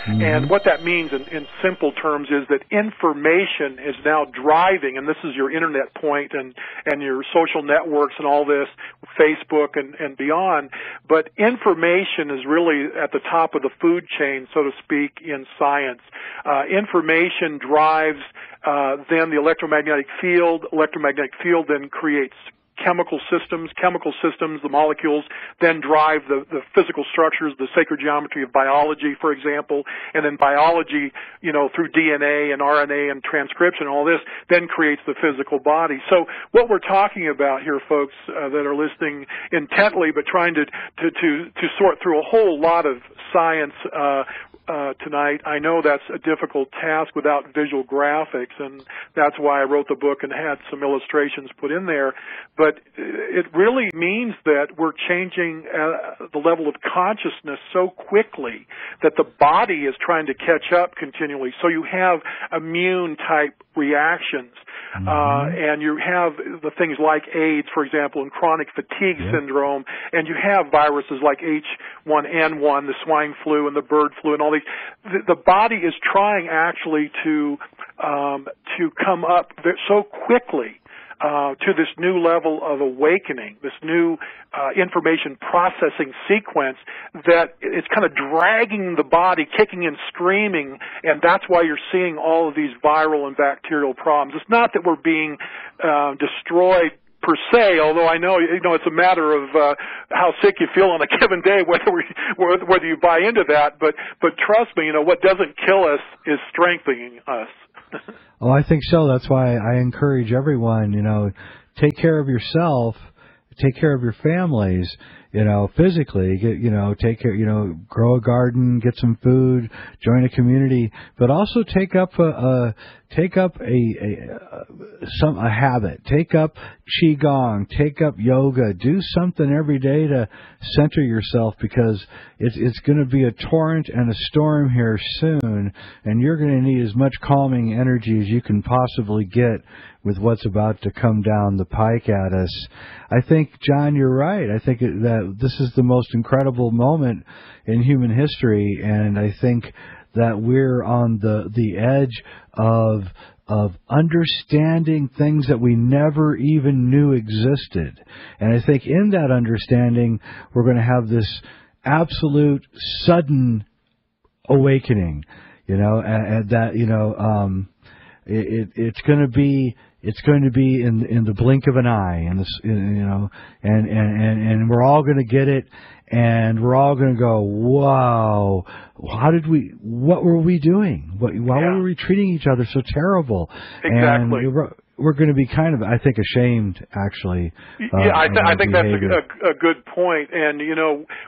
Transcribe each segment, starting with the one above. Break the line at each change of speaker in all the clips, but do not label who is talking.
And what that means in simple terms is that information is now driving, and this is your internet point and your social networks and all this, Facebook and beyond, but information is really at the top of the food chain, so to speak, in science. Information drives then the electromagnetic field. Electromagnetic field then creates chemical systems, the molecules then drive the physical structures, the sacred geometry of biology, for example, and then biology, through DNA and RNA and transcription, all this, then creates the physical body. So what we're talking about here, folks, that are listening intently but trying to sort through a whole lot of science, tonight. I know that's a difficult task without visual graphics, and that's why I wrote the book and had some illustrations put in there. But it really means that we're changing the level of consciousness so quickly that the body is trying to catch up continually. So you have immune-type reactions. And you have the things like AIDS, for example, and chronic fatigue syndrome, and you have viruses like H1N1, the swine flu and the bird flu and all these. The body is trying actually to come up so quickly to this new level of awakening, this new information processing sequence, that it's kind of dragging the body, kicking and screaming, and that's why you're seeing all of these viral and bacterial problems. It's not that we're being destroyed per se, although I know it's a matter of how sick you feel on a given day, whether you buy into that. But trust me, what doesn't kill us is strengthening us.
Oh, I think so. That's why I encourage everyone, take care of yourself, take care of your families, physically, take care, grow a garden, get some food, join a community, but also take up a habit, take up qigong, take up yoga, do something every day to center yourself, because it's going to be a torrent and a storm here soon, and you're going to need as much calming energy as you can possibly get with what's about to come down the pike at us. I think, John, you're right. I think that this is the most incredible moment in human history, and I think that we're on the edge of understanding things that we never even knew existed. And I think in that understanding, we're going to have this absolute sudden awakening, and that, it's going to be in the blink of an eye, and we're all going to get it, and we're all going to go, wow, what were we doing? Why were we treating each other so terrible?
Exactly.
And we're going to be kind of, I think, ashamed, actually.
I think that's a good point. And,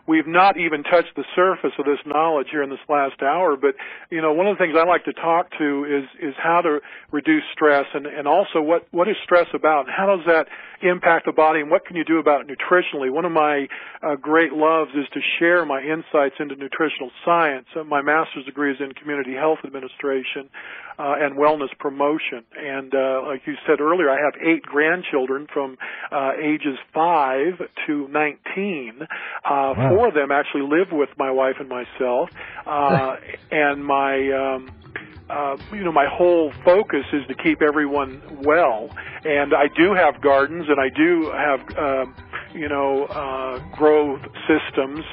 we've not even touched the surface of this knowledge here in this last hour. But, one of the things I like to talk to is how to reduce stress, and also what is stress about, and how does that impact the body, and what can you do about it nutritionally. One of my great loves is to share my insights into nutritional science. My master's degree is in community health administration and wellness promotion. And like you said earlier, I have 8 grandchildren from ages 5 to 19. Wow. 4 of them actually live with my wife and myself. And my whole focus is to keep everyone well. And I do have gardens, and I do have growth systems,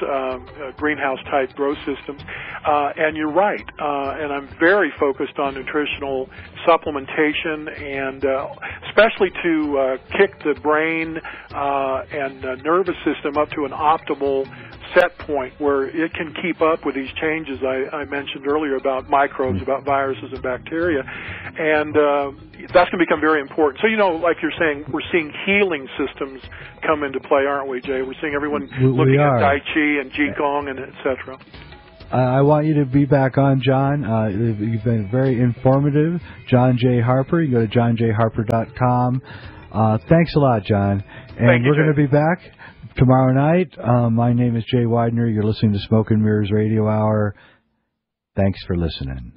greenhouse-type growth systems. And you're right. And I'm very focused on nutritional supplementation, and especially to kick the brain and nervous system up to an optimal set point where it can keep up with these changes I mentioned earlier about microbes, about viruses and bacteria. And that's going to become very important. So, like you're saying, we're seeing healing systems come into play, aren't we, Jay? We're seeing everyone looking at Tai Chi and Qigong and et cetera.
I want you to be back on, John. You've been very informative. John Jay Harper. You go to johnjharper.com. Thanks a lot, John. And we're going to be back tomorrow night. My name is Jay Weidner. You're listening to Smoke and Mirrors Radio Hour. Thanks for listening.